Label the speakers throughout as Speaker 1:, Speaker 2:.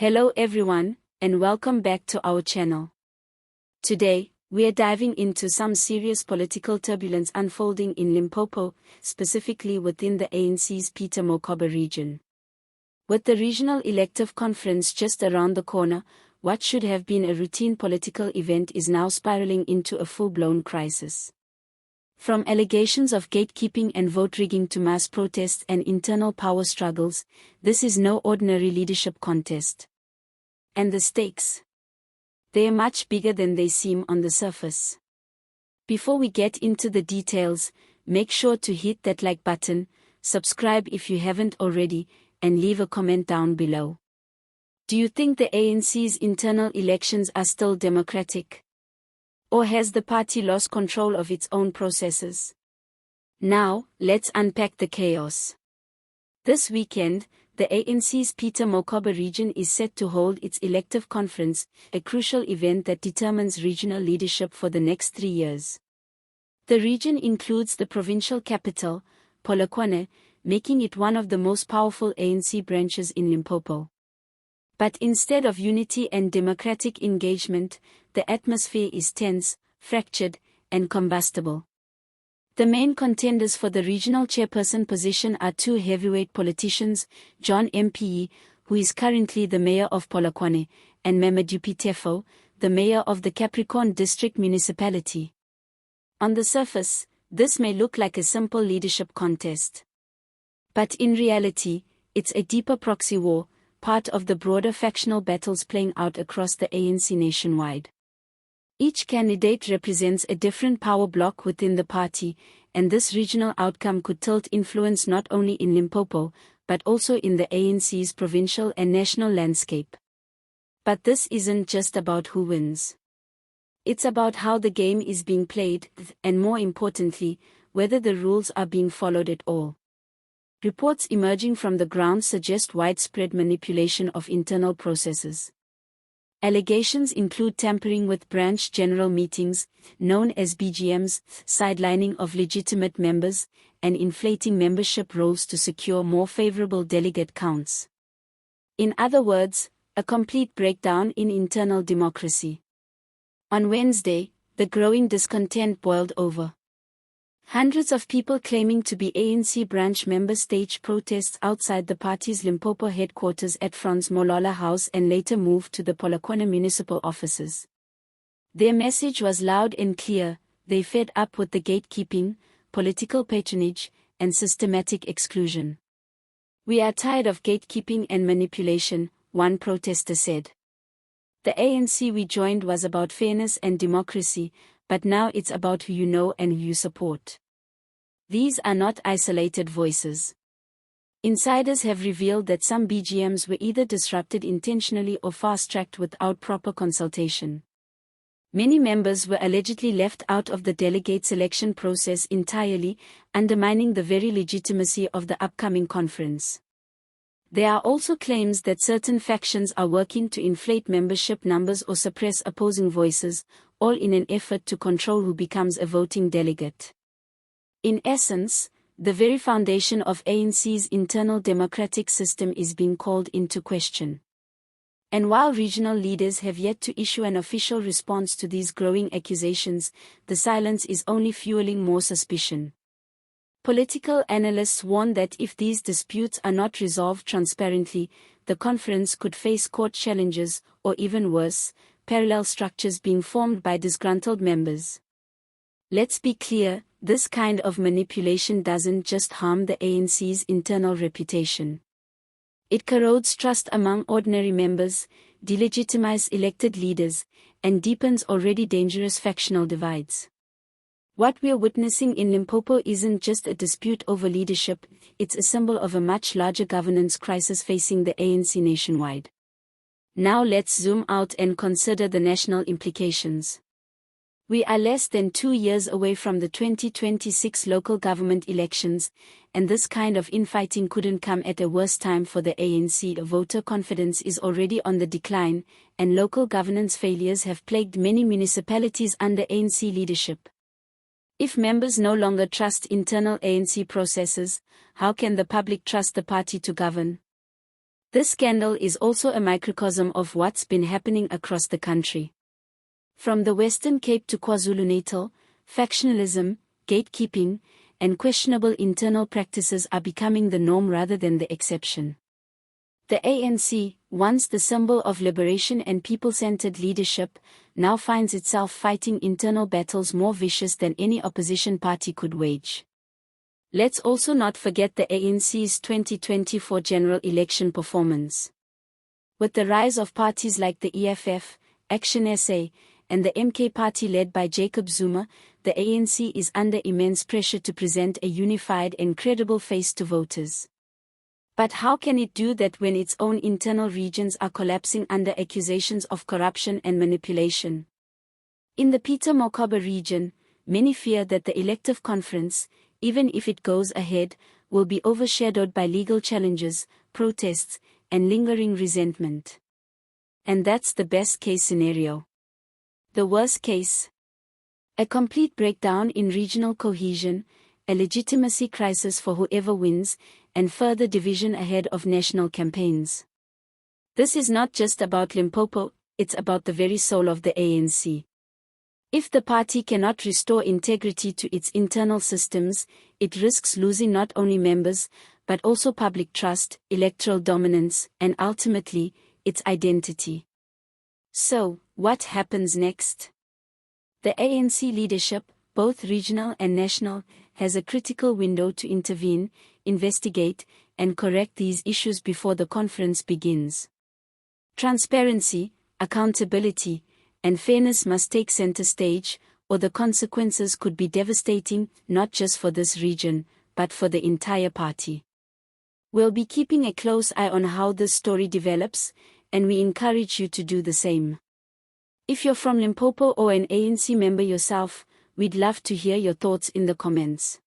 Speaker 1: Hello everyone, and welcome back to our channel. Today, we are diving into some serious political turbulence unfolding in Limpopo, specifically within the ANC's Peter Mokaba region. With the regional elective conference just around the corner, what should have been a routine political event is now spiraling into a full-blown crisis. From allegations of gatekeeping and vote rigging to mass protests and internal power struggles, this is no ordinary leadership contest. And the stakes? They are much bigger than they seem on the surface. Before we get into the details, make sure to hit that like button, subscribe if you haven't already, and leave a comment down below. Do you think the ANC's internal elections are still democratic? Or has the party lost control of its own processes? Now, let's unpack the chaos. This weekend, the ANC's Peter Mokaba region is set to hold its elective conference, a crucial event that determines regional leadership for the next 3 years. The region includes the provincial capital, Polokwane, making it one of the most powerful ANC branches in Limpopo. But instead of unity and democratic engagement, the atmosphere is tense, fractured, and combustible. The main contenders for the regional chairperson position are two heavyweight politicians, John MP, who is currently the mayor of Polokwane, and Mamadou Tefo, the mayor of the Capricorn District Municipality. On the surface, this may look like a simple leadership contest. But in reality, it's a deeper proxy war, part of the broader factional battles playing out across the ANC nationwide. Each candidate represents a different power bloc within the party, and this regional outcome could tilt influence not only in Limpopo, but also in the ANC's provincial and national landscape. But this isn't just about who wins. It's about how the game is being played, and more importantly, whether the rules are being followed at all. Reports emerging from the ground suggest widespread manipulation of internal processes. Allegations include tampering with branch general meetings, known as BGMs, sidelining of legitimate members, and inflating membership rolls to secure more favorable delegate counts. In other words, a complete breakdown in internal democracy. On Wednesday, the growing discontent boiled over. Hundreds of people claiming to be ANC branch members staged protests outside the party's Limpopo headquarters at Franz Molola House and later moved to the Polokwane municipal offices. Their message was loud and clear: they fed up with the gatekeeping, political patronage, and systematic exclusion. "We are tired of gatekeeping and manipulation," one protester said. "The ANC we joined was about fairness and democracy, but now it's about who you know and who you support." These are not isolated voices. Insiders have revealed that some BGMs were either disrupted intentionally or fast-tracked without proper consultation. Many members were allegedly left out of the delegate selection process entirely, undermining the very legitimacy of the upcoming conference. There are also claims that certain factions are working to inflate membership numbers or suppress opposing voices, all in an effort to control who becomes a voting delegate. In essence, the very foundation of ANC's internal democratic system is being called into question. And while regional leaders have yet to issue an official response to these growing accusations, the silence is only fueling more suspicion. Political analysts warn that if these disputes are not resolved transparently, the conference could face court challenges, or even worse, parallel structures being formed by disgruntled members. Let's be clear, this kind of manipulation doesn't just harm the ANC's internal reputation. It corrodes trust among ordinary members, delegitimizes elected leaders, and deepens already dangerous factional divides. What we're witnessing in Limpopo isn't just a dispute over leadership, it's a symbol of a much larger governance crisis facing the ANC nationwide. Now let's zoom out and consider the national implications. We are less than 2 years away from the 2026 local government elections, and this kind of infighting couldn't come at a worse time for the ANC. Voter confidence is already on the decline, and local governance failures have plagued many municipalities under ANC leadership. If members no longer trust internal ANC processes, how can the public trust the party to govern? This scandal is also a microcosm of what's been happening across the country. From the Western Cape to KwaZulu-Natal, factionalism, gatekeeping, and questionable internal practices are becoming the norm rather than the exception. The ANC, once the symbol of liberation and people-centered leadership, now finds itself fighting internal battles more vicious than any opposition party could wage. Let's also not forget the ANC's 2024 general election performance. With the rise of parties like the EFF, Action SA, and the MK party led by Jacob Zuma, the ANC is under immense pressure to present a unified and credible face to voters. But how can it do that when its own internal regions are collapsing under accusations of corruption and manipulation? In the Peter Mokaba region, many fear that the elective conference, even if it goes ahead, will be overshadowed by legal challenges, protests, and lingering resentment. And that's the best-case scenario. The worst case? A complete breakdown in regional cohesion, a legitimacy crisis for whoever wins, and further division ahead of national campaigns. This is not just about Limpopo, it's about the very soul of the ANC. If the party cannot restore integrity to its internal systems, it risks losing not only members, but also public trust, electoral dominance, and ultimately, its identity. So, what happens next? The ANC leadership, both regional and national, has a critical window to intervene, investigate, and correct these issues before the conference begins. Transparency, accountability, and fairness must take center stage, or the consequences could be devastating, not just for this region, but for the entire party. We'll be keeping a close eye on how this story develops, and we encourage you to do the same. If you're from Limpopo or an ANC member yourself, we'd love to hear your thoughts in the comments.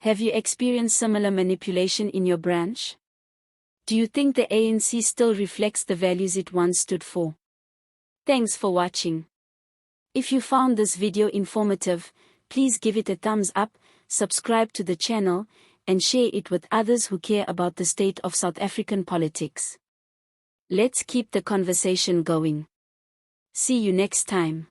Speaker 1: Have you experienced similar manipulation in your branch? Do you think the ANC still reflects the values it once stood for? Thanks for watching. If you found this video informative, please give it a thumbs up, subscribe to the channel, and share it with others who care about the state of South African politics. Let's keep the conversation going. See you next time.